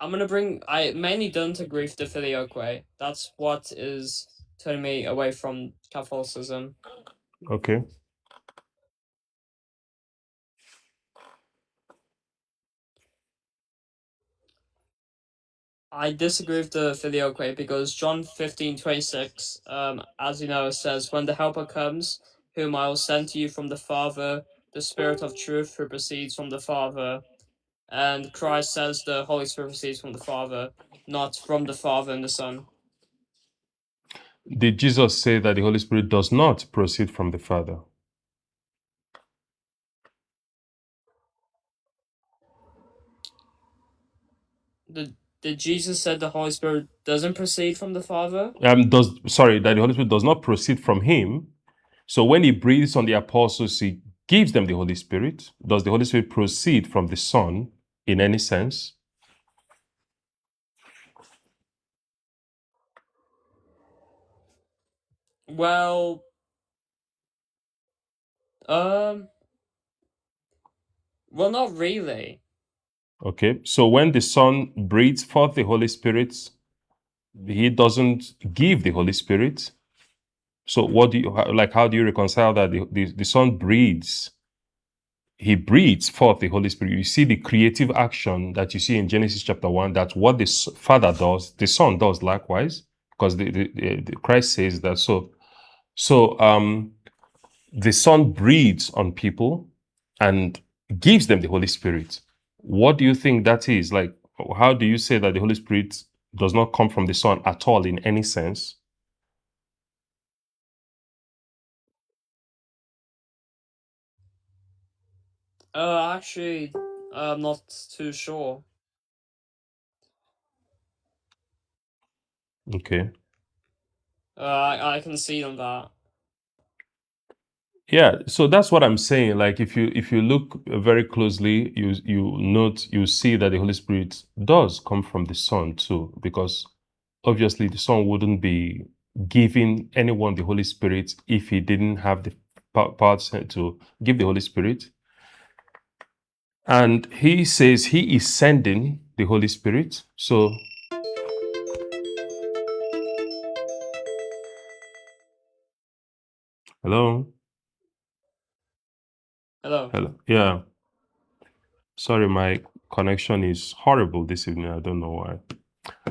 I mainly don't agree with the Filioque. That's what is turning me away from Catholicism. Okay. I disagree with the Filioque because John 15:26, as you know, says, "When the Helper comes, whom I will send to you from the Father, the Spirit of truth who proceeds from the Father." And Christ says the Holy Spirit proceeds from the Father, not from the Father and the Son. Did Jesus say that the Holy Spirit does not proceed from the Father? Did Jesus said the Holy Spirit doesn't proceed from the Father? That the Holy Spirit does not proceed from him. So when he breathes on the apostles, he gives them the Holy Spirit. Does the Holy Spirit proceed from the Son in any sense? Well, um, well, not really. Okay. So when the Son breathes forth the Holy Spirit, he doesn't give the Holy Spirit. So what do you like? How do you reconcile that the Son breathes? He breathes forth the Holy Spirit. You see the creative action that you see in Genesis chapter 1. That's what the Father does. The Son does likewise, because the Christ says that. So the Son breathes on people and gives them the Holy Spirit. What do you think that is? Like, how do you say that the Holy Spirit does not come from the Son at all in any sense? Actually, I'm not too sure. Okay. I can see on that. Yeah, so that's what I'm saying. Like if you look very closely, you see that the Holy Spirit does come from the Son too, because obviously the Son wouldn't be giving anyone the Holy Spirit if he didn't have the power to give the Holy Spirit. And he says he is sending the Holy Spirit. So hello, Hello. hello, yeah. Sorry, my connection is horrible this evening. I don't know why.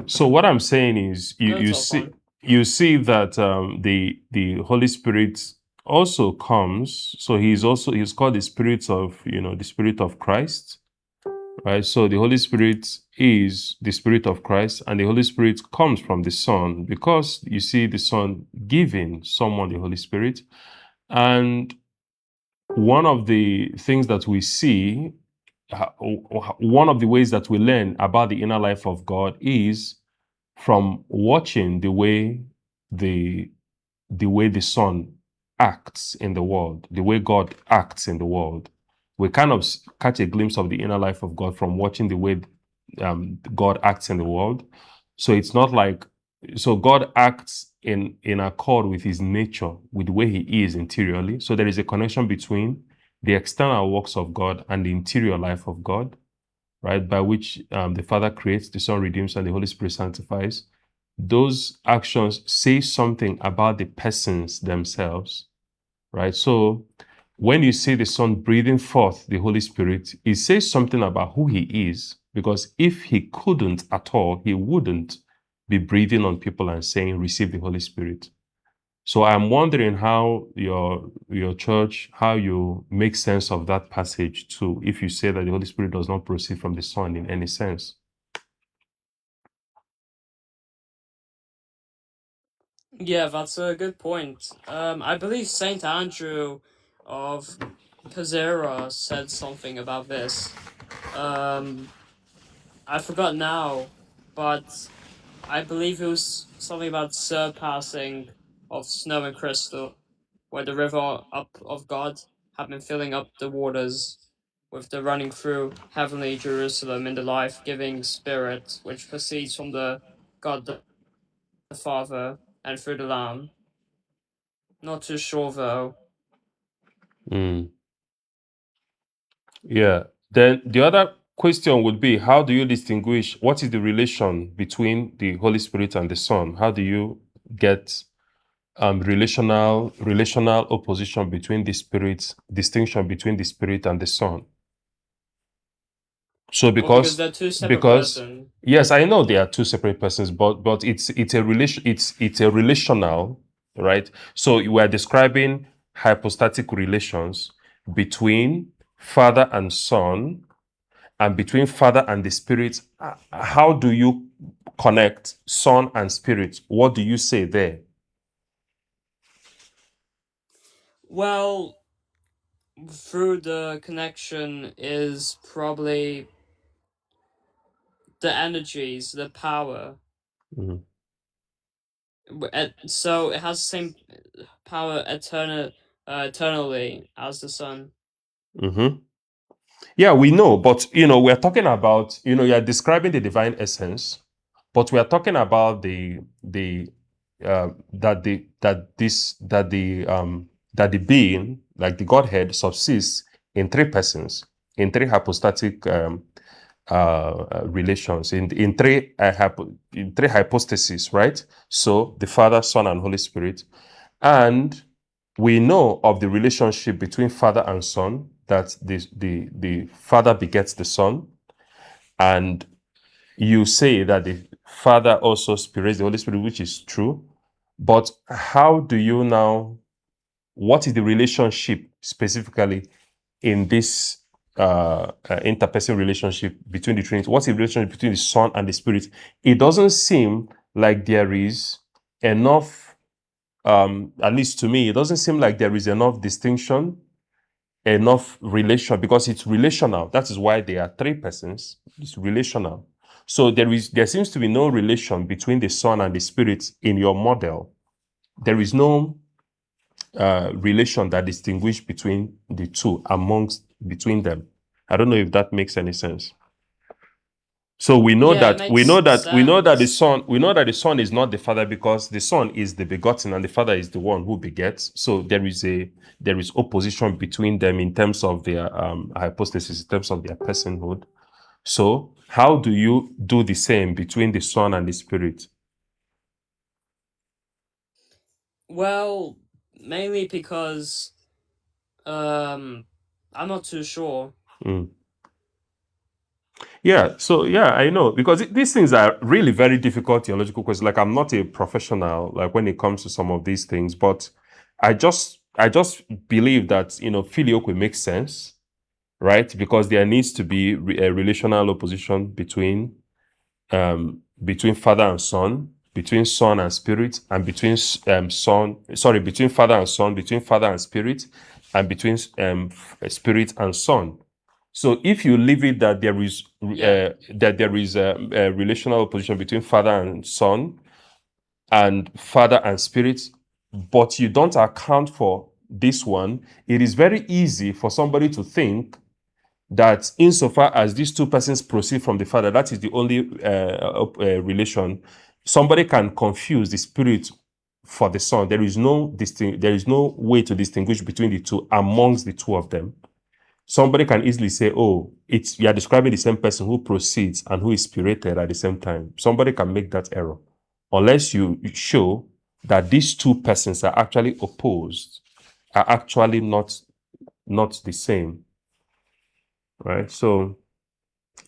So what I'm saying is, you No, it's you all see fine. you see that the Holy Spirit also comes. So he's called the Spirit of the Spirit of Christ, right? So the Holy Spirit is the Spirit of Christ, and the Holy Spirit comes from the Son, because you see the Son giving someone the Holy Spirit. And one of the things that we see, one of the ways that we learn about the inner life of God is from watching the the way the Son acts in the world, the way God acts in the world. We kind of catch a glimpse of the inner life of God from watching the way God acts in the world. So it's not like, so God acts in accord with his nature, with the way he is interiorly. So there is a connection between the external works of God and the interior life of God, right? By which the Father creates, the Son redeems, and the Holy Spirit sanctifies. Those actions say something about the persons themselves, right? So when you see the Son breathing forth the Holy Spirit, it says something about who he is, because if he couldn't at all, he wouldn't be breathing on people and saying, receive the Holy Spirit. So I'm wondering how your church, how you make sense of that passage too, if you say that the Holy Spirit does not proceed from the Son in any sense. Yeah, that's a good point. I believe Saint Andrew of Pizarra said something about this. I forgot now, but I believe it was something about surpassing of snow and crystal, where the river up of God had been filling up the waters with the running through heavenly Jerusalem in the life-giving spirit which proceeds from the God the Father and through the Lamb. Not too sure though. Mm. Yeah. Then the other question would be, how do you distinguish what is the relation between the Holy Spirit and the Son? How do you get relational opposition between the Spirit, distinction between the Spirit and the Son? So Well, because they're two separate because persons. yes, I know they are two separate persons, but it's a relation, it's a relational, right? So we are describing hypostatic relations between Father and Son, and between Father and the Spirit. How do you connect Son and Spirit? What do you say there? Well, through the connection is probably the energies, the power. Mhm. So it has the same power eternally as the sun. Mhm. Yeah, we know, but we're talking about, you're describing the divine essence, but we are talking about the that the being, like the Godhead, subsists in three persons, in three hypostatic relations, in three hypostases, right? So the Father, Son, and Holy Spirit, and we know of the relationship between Father and Son, that the Father begets the Son, and you say that the Father also spirates the Holy Spirit, which is true. But how do you now, what is the relationship specifically in this interpersonal relationship between the Trinity? What's the relationship between the Son and the Spirit? It doesn't seem like there is enough, at least to me, it doesn't seem like there is enough distinction, enough relation, because it's relational. That is why there are three persons. It's relational. So there seems to be no relation between the Son and the Spirit in your model. There is no relation that distinguish between the two, between them. I don't know if that makes any sense. So Yeah, it makes sense. we know that the Son is not the Father, because the Son is the begotten and the Father is the one who begets. So there is opposition between them in terms of their hypostasis, in terms of their personhood. So how do you do the same between the Son and the Spirit? Well, mainly because I'm not too sure. Mm. Yeah, so yeah, I know, because these things are really very difficult theological questions. Like, I'm not a professional, like, when it comes to some of these things, but I just believe that filioque makes sense, right? Because there needs to be a relational opposition between Father and Son, between Son and Spirit, and between Father and Son, between Father and Spirit, and between Spirit and Son. So if you leave it that Yeah. there is a relational opposition between Father and Son and Father and Spirit, but you don't account for this one, it is very easy for somebody to think that insofar as these two persons proceed from the Father, that is the only relation. Somebody can confuse the Spirit for the Son. There is no way to distinguish between the two amongst the two of them. Somebody can easily say, "Oh, you are describing the same person who proceeds and who is spirited at the same time." Somebody can make that error, unless you show that these two persons are actually opposed, are actually not the same, right? So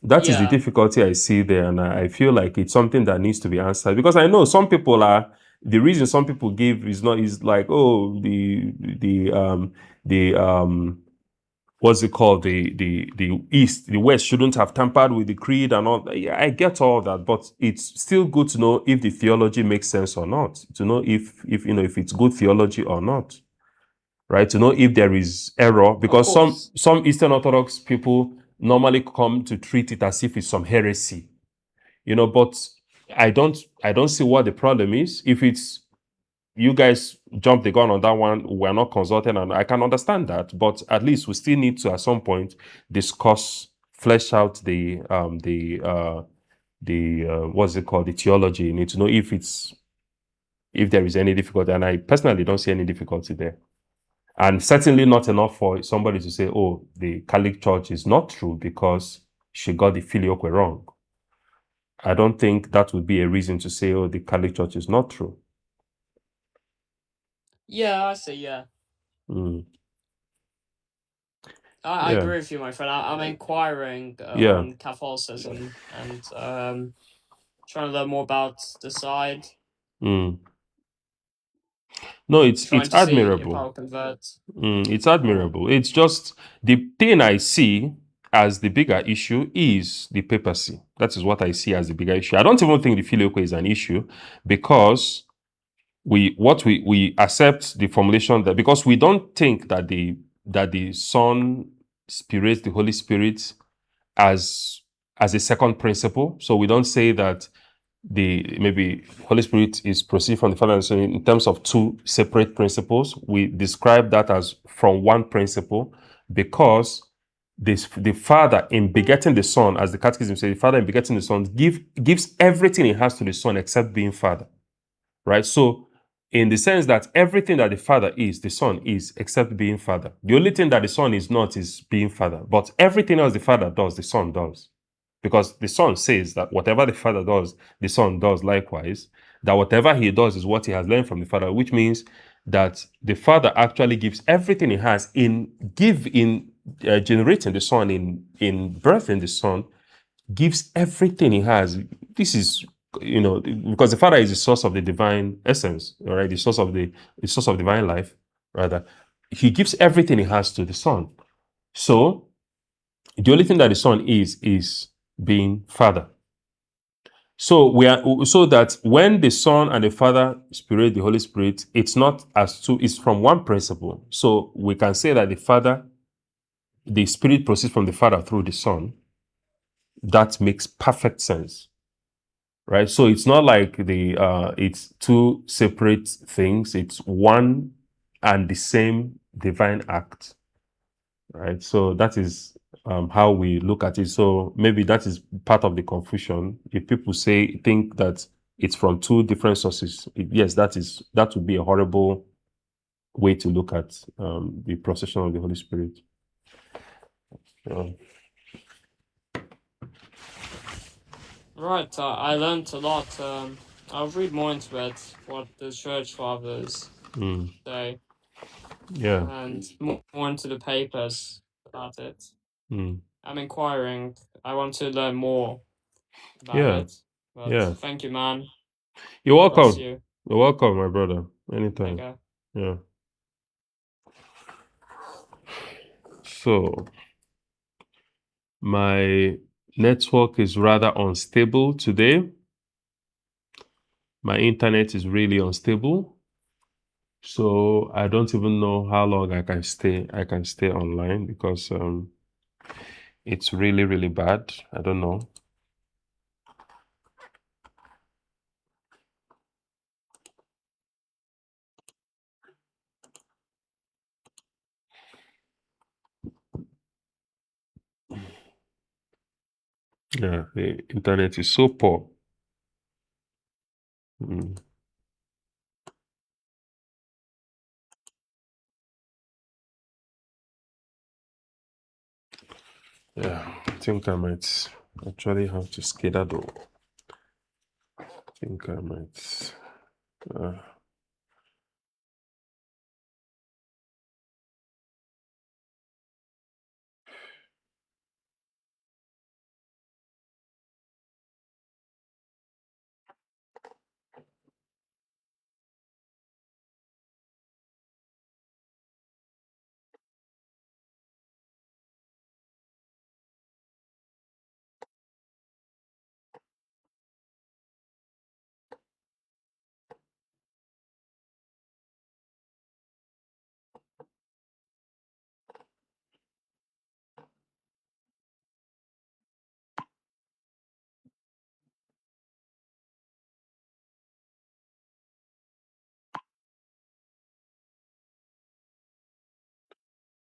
that is the Yeah. difficulty I see there, and I feel like it's something that needs to be answered, because I know some people are. The reason some people give is like, oh, the what's it called, the West shouldn't have tampered with the creed and all. Yeah, I get all that, but it's still good to know if the theology makes sense or not, to know if it's good theology or not, right? To know if there is error, Of because course. some Eastern Orthodox people normally come to treat it as if it's some heresy, but I don't see what the problem is. If it's you guys jump the gun on that one, we're not consulting, and I can understand that, but at least we still need to, at some point, discuss, flesh out the what's it called, the theology. You need to know if there is any difficulty, and I personally don't see any difficulty there. And certainly not enough for somebody to say, oh, the Catholic Church is not true, because she got the Filioque wrong. I don't think that would be a reason to say, oh, the Catholic Church is not true. Yeah, I see. Yeah, Mm. I Yeah, agree with you, my friend. I'm inquiring yeah. on Catholicism and trying to learn more about the side, Mm. No, trying it's to see if admirable. I'll convert. It's admirable. It's just the thing I see as the bigger issue is the papacy. That is what I see as the bigger issue. I don't even think the Filioque is an issue because we accept the formulation that because we don't think that the Son spirates the Holy Spirit as as a second principle. So we don't say that the maybe Holy Spirit is proceed from the Father and Son in terms of two separate principles. We describe that as from one principle because the Father in begetting the Son, as the Catechism says, the Father in begetting the Son gives everything he has to the Son except being Father, right? So in the sense that everything that the Father is, the Son is, except being Father. The only thing that the Son is not is being Father. But everything else the Father does, the Son does. Because the Son says that whatever the Father does, the Son does likewise. That whatever he does is what he has learned from the Father, which means that the Father actually gives everything he has in generating the Son, in birthing the Son, gives everything he has. This is, because the Father is the source of the divine essence, all right, the source of divine life, rather. He gives everything he has to the Son. So the only thing that the Son is being Father. So that when the Son and the Father Spirit, the Holy Spirit, it's not as two, it's from one principle. So we can say that the Spirit proceeds from the Father through the Son. That makes perfect sense, right? So it's not like it's two separate things. It's one and the same divine act, right? So that is how we look at it. So maybe that is part of the confusion. If people think that it's from two different sources, yes, that would be a horrible way to look at the procession of the Holy Spirit. Yeah. Right, I learned a lot. I'll read more into it, what the church fathers Mm. say, Yeah. and more into the papers about it. Mm. I'm inquiring. I want to learn more about Yeah. it. But Yeah. thank you, man. You're God bless welcome. you. You're welcome, my brother. Take Anytime. care. Yeah. So my network is rather unstable today. My internet is really unstable. So I don't even know how long I can stay online because it's really, really bad. I don't know. Yeah, the internet is so poor. Mm. Yeah, I think I might actually have to skedaddle. I think I might. Uh,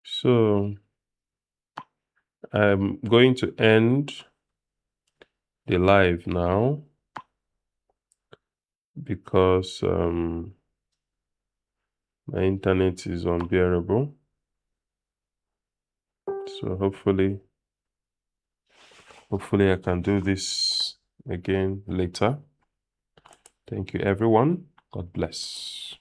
so I'm going to end the live now because my internet is unbearable. So hopefully Hopefully I can do this again later. Thank you, everyone. God bless.